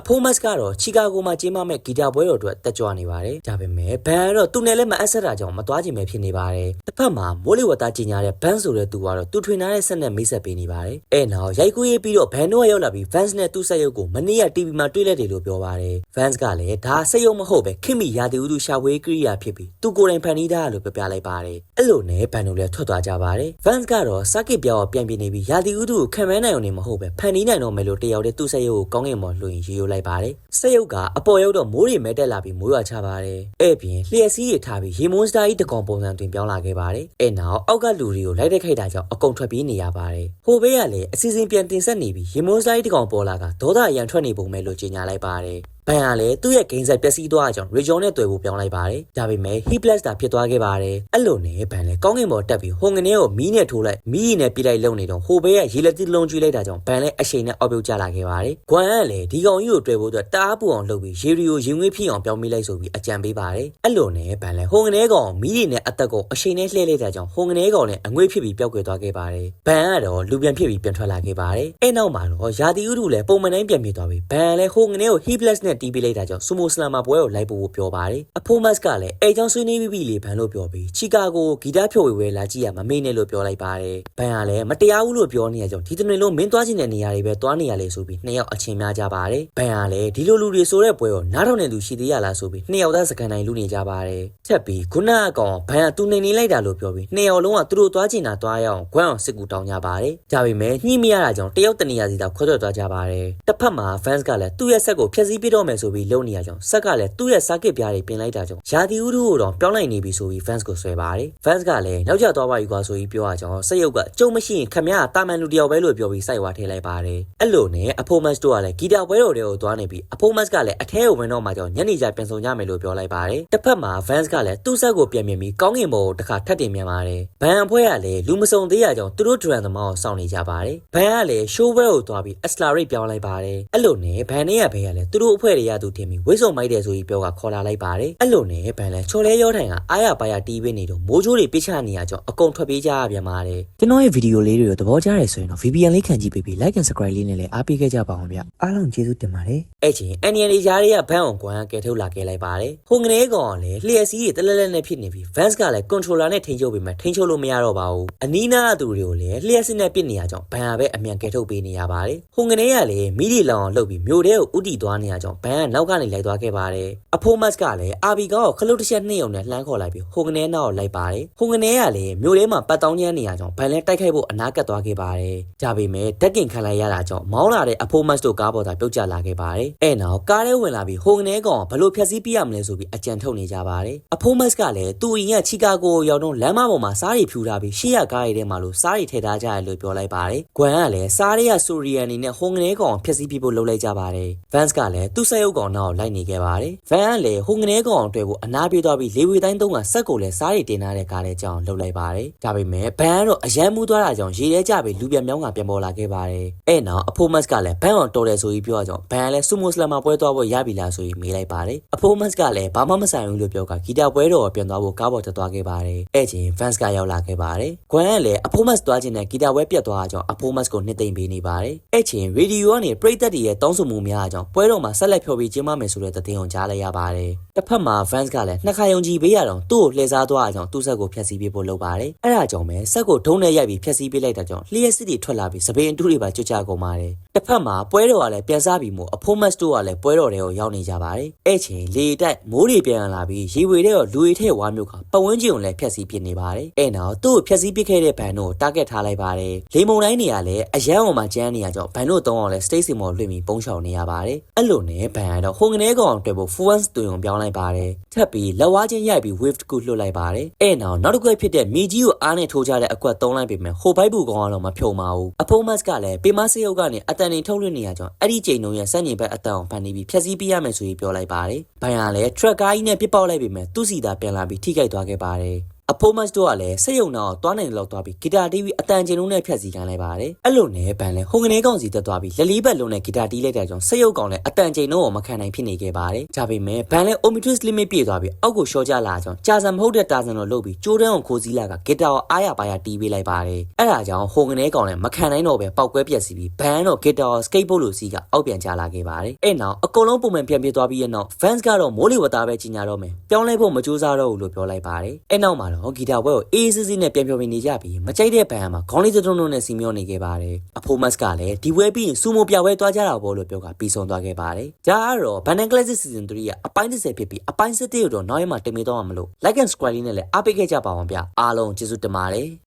ဖိုးမတ်ကတော့ချီကာဂိုမှာကျင်းပမဲ့ဂီတာပွဲတော်အတွက်တက်ကြွနေပါတယ်။ဒါပေမဲ့ဘန်ကတော့သူနဲ့လည်းမအပ်ဆက်တာကြောင့်မသွားချင်ပဲဖြစ်နေပါတယ်။တစ်ဖက်မှာမိုးလေဝသကြီးညာတဲ့ဘန်ဆိုတဲ့သူကတော့သူထွင်ထားတဲ့ဆက်နဲ့မိတ်ဆက်ပေးနေပါတယ်။အဲ့နောက်ရိုက်ကူးရေးပြီးတော့ဘန်တို့ရောက်လာပြီး Vans နဲ့သူ့ဆက်ရုပ်ကိုမနေ့က TV မှာတွေ့လိုက်တယ်လို့ပြောပါတယ်။ Vans ကလည်းဒါဆက်ရုပ်မဟုတ်ပဲခင်မီရာသီဥတုရှာဖွေကိရိယာဖြစ်ပြီးသူကိုယ်တိုင်ဖန်တီးတာလို့ပြောပြလိုက်ပါတယ်။အဲ့လိုနဲ့ဘန်တို့လည်းထွက်သွားကြပါတယ်။ Vans ကတော့စကစ်ပြောင်းပြန်ပြနေပြီးရာသီဥတုကိုခံမနိုင်အောင်နေမဟုတ်ပဲဖန်တီးနိုင်တော့မယ်လို့တယောက်တည်းသူ့ဆက်ရုပ်ကိုကောင်းကင်ပေါ်လှူရင်ရေရိုးလိုက်ပါတယ်။ဆက်ရုပ်ကအပေါ်ရောက်တော့မိုးတွေမဲတက်လာပြီးမိုးရွာချပါတယ်။အဲ့ပြင်လျှက်စီးတွေထားပြီးရေမွန်းစတာကြီးတကောင်ပုံစံတွင်ပြောင်းလာခဲ့ပါတယ်။အဲ့နောက်အောက်ကလူတွေကိုလိုက်တဲ့ခိုက်တာကြောင့်အကုန်ထွက်ပြေးနေရပါတယ်။ဟိုဘေးကလည်းအစီအစဉ်ပြန်တင်ဆက်နေပြီးရေမွန်းစတာကြီးတကောင်ပေါ်လာကဒေါသအရန်ထွက်နေပုံပဲလို့ကြေညာလိုက်ပါတယ်။ဘန်ကလည်းသူ့ရဲ့ဂိမ်းဆက်ပျက်စီးသွားအောင် region နဲ့တွေ့ဖို့ပြောင်းလိုက်ပါတယ်။ဒါပေမဲ့ Heatless တာဖြစ်သွားခဲ့ပါတယ်။အဲ့လိုနဲ့ဘန်လည်းကောင်းကင်ပေါ်တက်ပြီးဟိုငနေကိုမီးနဲ့ထိုးလိုက်မီးနဲ့ပြလိုက်လုံနေတော့ဟိုဘေးကရေလက်တိလုံးကျွေးလိုက်တာကြောင့်ဘန်လည်းအရှိန်နဲ့အောက်ပြုတ်ကျလာခဲ့ပါတယ်။ဂွမ်ကလည်းဒီကောင်ကြီးကိုတွေ့ဖို့အတွက်တအားပူအောင်လုပ်ပြီးရေရီကိုရင်ငွေးဖြစ်အောင်ပြောင်းမိလိုက်ဆိုပြီးအကြံပေးပါတယ်။အဲ့လိုနဲ့ဘန်လည်းဟိုငနေကောင်မီးတွေနဲ့အသက်ကိုအရှိန်နဲ့လှည့်လိုက်တာကြောင့်ဟိုငနေကောင်လည်းအငွေ့ဖြစ်ပြီးပျောက်ကွယ်သွားခဲ့ပါတယ်။ဘန်ကတော့လူပြန်ဖြစ်ပြီးပြန်ထွက်လာခဲ့ပါတယ်။အဲ့နောက်မှာတော့ရာသီဥတုလည်းပုံမှန်တိုင်းပြန်ပြေးသွားပြီးဘန်လည်းဟိုငနေကို Heatless နဲ့တီးပေးလိုက်တာကြောင့်မိုစလမ်မှာပွဲကိုလိုက်ဖို့ပြောပါတယ်အဖိုးမတ်ကလည်းအဲကြောင့်ဆွေးနွေးပြီးလေဘန်လို့ပြောပြီးချီကာဂိုဂီတဖြိုဝေဝဲလာကြည့်ရမမေ့နဲ့လို့ပြောလိုက်ပါတယ်ဘန်ကလည်းမတရားဘူးလို့ပြောနေရကြောင်းဒီတနေ့လုံးမင်းသွားချင်တဲ့နေရာတွေပဲသွားနေရလေဆိုပြီးနှစ်ယောက်အချင်းများကြပါတယ်ဘန်ကလည်းဒီလိုလူတွေဆိုတဲ့ပွဲကိုနားထောင်နေသူရှိသေးရလားဆိုပြီးနှစ်ယောက်သားစကန်တိုင်းလူနေကြပါတယ်ချက်ပြီးခုနအကောင်ဘန်ကသူနေလိုက်တာလို့ပြောပြီးနှစ်ယောက်လုံးကသူတို့သွားချင်တာသွားရအောင်ဂွမ်းအောင်စစ်ကူတောင်းကြပါတယ်ဒါပေမဲ့ညှိမရတာကြောင့်တယောက်တနေရာစီသာခွဲထွက်သွားကြပါတယ်တစ်ဖက်မှာ Vans ကလည်းသူ့ရဲ့ဆက်ကိုဖျက်ဆီးပြတော့မယ်ဆိုပြီးလုံနေရကြောင်းဆက်ကလည်းသူ့ရဲ့စာကစ်ပြားတွေပြင်လိုက်တာကြောင့်ရာသီဥတုကိုတော့ပြောင်းလိုက်နေပြီဆိုပြီး Vans ကိုဆွဲပါတယ်။ Vans ကလည်းနောက်ကျသွားပါယူကွာဆိုပြီးပြောရကြောင်းစက်ရုပ်ကကြုံမရှိရင်ခမရတာမန်လူတယောက်ပဲလို့ပြောပြီးစိုက်ဝါထည့်လိုက်ပါတယ်။အဲ့လိုနဲ့အဖိုးမတ်တို့ကလည်းဂီတာပွဲတော်တွေကိုသွားနေပြီးအဖိုးမတ်ကလည်းအထဲကိုဝင်တော့မှကြောင့်ညနေကျပြန်ဆောင်ကြမယ်လို့ပြောလိုက်ပါတယ်။တစ်ဖက်မှာ Vans ကလည်းသူ့ဆက်ကိုပြန်မြင်ပြီးကောင်းကင်ဘုံကိုတစ်ခါထပ်တင်ပြန်ပါတယ်။ဘန်အဖွဲ့ကလည်းလူမစုံသေးရကြောင်းသူတို့ဒရန်သမားကိုစောင့်နေကြပါတယ်။ဘန်ကလည်း show well ကိုသွားပြီး accelerate ပြောင်းလိုက်ပါတယ်။အဲ့လိုနဲ့ဘန်နဲ့ရဘဲကလည်းသူတို့အဖွဲ့တွေရသူတင်ပြီးဝိဆုံမိုက်တယ်ဆိုပြီးပြောကခေါ်လာလိုက်ပါတယ်။အဲ့လိုနဲ့ဘန်လည်းချော်လဲရောထိုင်ကအားရပါရတီးပေးနေတော့မိုးချိုးတွေပြစ်ချနေရကြောင်းအကုန်ထွက်ပြေးကြရပြန်ပါတယ်ကျွန်တော်ရဲ့ဗီဒီယိုလေးတွေကိုသဘောကျတယ်ဆိုရင်တော့ VPN လေးခံကြည့်ပေးပြီး like and subscribe လေးနဲ့လည်းအားပေးခဲ့ကြပါအောင်ဗျအားလုံးကျေးဇူးတင်ပါတယ်အဲ့ချင်း NN လေးကြားတွေကဘန်အောင်ကွမ်ကဲထုတ်လာခဲ့လိုက်ပါတယ်ဟိုငနေကောင်ကလည်းလျှက်စီးတွေတလဲလဲနဲ့ဖြစ်နေပြီး Vans ကလည်း controller နဲ့ထိန်းချုပ်ပြီးမှထိန်းချုပ်လို့မရတော့ပါဘူးအနီးနားသူတွေကိုလည်းလျှက်စစ်နဲ့ပစ်နေရကြောင်းဘန်ကပဲအမြန်ကဲထုတ်ပေးနေရပါတယ်ဟိုငနေကလည်းမီးဒီလောင်အောင်လှုပ်ပြီးမြို့ထဲကိုဥတီသွားနေရကြောင်းဘန်ကနောက်ကနေလိုက်သွားခဲ့ပါတယ်အဖိုးမတ်ကလည်းအာဘီကောင်ကိုခလုတ်တစ်ချက်နှိမ့်အောင်နဲ့လှမ်းခေါ်လိုက်ပြီးဟိုငနေနောက်လိုက်ပါတယ်ဟိုငနေကလည်းမြို့ထဲမှာပတ်တောင်းကျန်းနေရကြောင်းဘန်လည်းတိုက်ခိုက်ဖို့အနာကပ်သွားခဲ့ပါတယ်ဒါပေမဲ့ဓာတ်ကင်ခံလိုက်ရတာကြောင့်မောင်းလာတဲ့အဖိုးမတ်တို့ကားပေါ်သာပြုတ်ကျလာခဲ့ပါတယ်အဲ့နောက်ကားထဲဝင်လာပြီးဟိုငနေကောင်ဘလို့ဖြတ်စည်းပြရမလဲဆိုပြီးအကြံထုတ်နေကြပါတယ်အဖိုးမတ်ကလည်းသူ့အရင်ကချီကာဂိုရောက်တော့လမ်းမပေါ်မှာစားရီဖြူထားပြီးရှေ့ရကားရီထဲမှာလို့စားရီထည့်ထားကြရလို့ပြောလိုက်ပါတယ်ဂွမ်ကလည်းစားရီရဆိုရီယန်အနေနဲ့ဟိုငနေကောင်ဖြတ်စည်းပြဖို့လုပ်လိုက်ကြပါတယ် Vans ကလည်းသူ့ဆက်ရုပ်ကောင်နောက်လိုက်နေခဲ့ပါတယ် Van ကလည်းဟိုငနေကောင်တွေ့ဖို့အနာပြေးသွားပြီးလေဝေတိုင်းသုံးကဆက်ကိုလည်းစားရီတင်ထားတဲ့ကားလေးကြောင်းလှုပ်လိုက်ပါတယ်ဒါပေမဲ့ Van ကတော့အရန်မူးသွားတာကြောင့်ရေထဲကျပြီးလူပြန်မြောင်းကပြန်ပေါ်လာခဲ့ပါတယ်အဲ့နောက်အဖိုးမတ်ကလည်း Van အောင်တော်တယ်ဆိုပြီးပြောကြောင်း Van ကလည်းဆူမိုစလမ်မှာပွဲသွားဖို့ရပြီလားဆိုပြီးမေးလိုက်ပါတယ်အဖိုးမတ်ကလည်းဘာမှမဆိုင်ဘူးလို့ပြောကဂီတာပွဲတော်ပြန်သွားဖို့ကားပေါ်တက်သွားခဲ့ပါတယ်အဲ့ချင်း Vans ကရောက်လာခဲ့ပါတယ်ဂွမ်ကလည်းအဖိုးမတ်သွားခြင်းနဲ့ဂီတာပွဲပြတ်သွားကြောင်းအဖိုးမတ်ကိုနှစ်သိမ့်ပေးနေပါတယ်အဲ့ချင်းရေဒီယိုကနေပရိသတ်တွေရဲ့တောင်းဆိုမှုများကြောင်းပွဲတော်မှာဆက်လက်ဖျော်ဖြေကျင်းပမယ်ဆိုတဲ့သတင်းကိုကြားလိုက်ရပါတယ်တစ်ဖက်မှာ Vans ကလည်းနှစ်ခါယုံကြည်ပေးရတော့သူ့ကိုလှည့်စားသွားအောင်သူ့ဆက်ကိုဖျက်ဆီးပေးဖို့လုပ်ပါတယ်အဲ့ဒါကြောင့်ပဲဆက်ကိုဒုံးနဲ့ရိုက်ပြီးဖျက်ဆီးပေးလိုက်တာကြောင့်လျှက်စစ်တွေထွက်လာပြီးစပင်းအတူတွေပါကြွကြကုန်ပါတယ်တစ်ဖက်မှာပွဲတော်ကလည်းပြန်စားပြီးမို့အဖိုးမတ်တို့ကလည်းပွဲတော်တွေကိုရောက်နေကြပါတယ်အဲ့ချိန်လေတိုက်မိုးတွေပြန်လာပြီးရေဝေတဲ့လူတွေထဲဝါမျိုးကပတ်ဝန်းကျင်ကိုလည်းဖျက်ဆီးပစ်နေပါတယ်အဲ့နောက်သူ့ကိုဖျက်ဆီးပစ်ခဲ့တဲ့ဘန်တို့တားဂက်ထားလိုက်ပါတယ်လေမုန်တိုင်းတွေကလည်းအရန်အောင်မှကျန်းနေရကြောင်းဘန်တို့သုံးအောင်လည်း stage မော်လွှင့်ပြီးပုံချောင်နေရပါတယ်အဲ့လိုနဲ့ဘန်ကတော့ဟိုငနေကောင်တွေ့ဖို့ Fuans တူုံပြောင်းလိုက်ပါတယ်ထပ်ပြီးလက်ဝါးချင်းရိုက်ပြီး wave တစ်ခုလွှတ်လိုက်ပါတယ်အဲ့နောက်တစ်ခွက်ဖြစ်တဲ့မြေကြီးကိုအားနဲ့ထိုးကြတဲ့အကွက်သုံးလိုက်ပေမဲ့ဟိုဘိုက်ဘူးကောင်ကတော့မဖြုံပါဘူးအဖိုးမတ်ကလည်းပေမဆေးရုပ်ကနေအတန်နေထုတ်လွှင့်နေရကြောင်းအဲ့ဒီချိန်တုန်းရဲ့စက်ညင်ဘက်အတန်အောင်ဖန်နေပြီးဖြက်စီးပြရမယ်ဆိုပြီးပြောလိုက်ပါတယ်ဘန်ကလည်း track ကားကြီးနဲ့ပြစ်ပေါက်လိုက်ပေမဲ့သူ့စီသာပြန်လာပြီးထိခိုက်သွားခဲ့ပါတယ် အဖိုးမတ်တို့ကလည်းစက်ရုံနောက်သွားနိုင်လောက်သွားပြီးဂီတာတီးပြီးအတန်ကျင်လုံးနဲ့ဖြတ်စီခိုင်းလိုက်ပါတယ်အဲ့လိုနဲ့ဘန်လဲဟိုကနေကောင်စီတက်သွားပြီးလက်လေးဘက်လုံးနဲ့ဂီတာတီးလိုက်တဲ့ကြောင့်စက်ရုံကောင်လည်းအတန်ကျင်လုံးကိုမခံနိုင်ဖြစ်နေခဲ့ပါတယ်ဒါပေမဲ့ဘန်လဲ Omnitrix limit ပြည့်သွားပြီးအောက်ကိုရှော့ချလာကြောင်းကြာစံမဟုတ်တဲ့တာဇန်ကိုလှုပ်ပြီးကျိုးတန်းကိုခိုးစည်းလာကဂီတာကိုအားရပါရတီးပေးလိုက်ပါတယ်အဲ့ဒါကြောင့်ဟိုကနေကောင်လည်းမခံနိုင်တော့ပဲပောက်ကွဲပြက်စီပြီးဘန်တော့ဂီတာကို skateboard လိုစီးကအောက်ပြန်ချလာခဲ့ပါတယ်အဲ့နောက်အကုန်လုံးပုံမှန်ပြန်ပြသွားပြီးရဲ့နောက် fans ကတော့မိုးလေဝသပဲကြီးညာတော့မယ်ပြောင်းလဲဖို့မကြိုးစားတော့ဘူးလို့ပြောလိုက်ပါတယ်အဲ့နောက်မှာတော့ဂီတာပွဲကိုအေးစစ်စစ်နဲ့ပြန်ပြောပြနေကြပြီးမကြိုက်တဲ့ဘန်မှာခေါင်းလေးတုံးတုံးနဲ့စီမျောနေခဲ့ပါတယ်အဖိုးမတ်ကလည်းဒီပွဲပြီးရင်စူမိုပြပွဲသွားကြတာပေါ့လို့ပြောကပြီးဆုံးသွားခဲ့ပါတယ်ဒါကတော့ Banana Classic Season 3ရဲ့အပိုင်း30ဖြစ်ပြီးအပိုင်း7ကိုတော့နောက်ရက်မှာတင်ပေးသွားမှာမလို့ like and subscribe လေးနဲ့လည်းအားပေးခဲ့ကြပါအောင်ဗျအားလုံးကျေးဇူးတင်ပါတယ်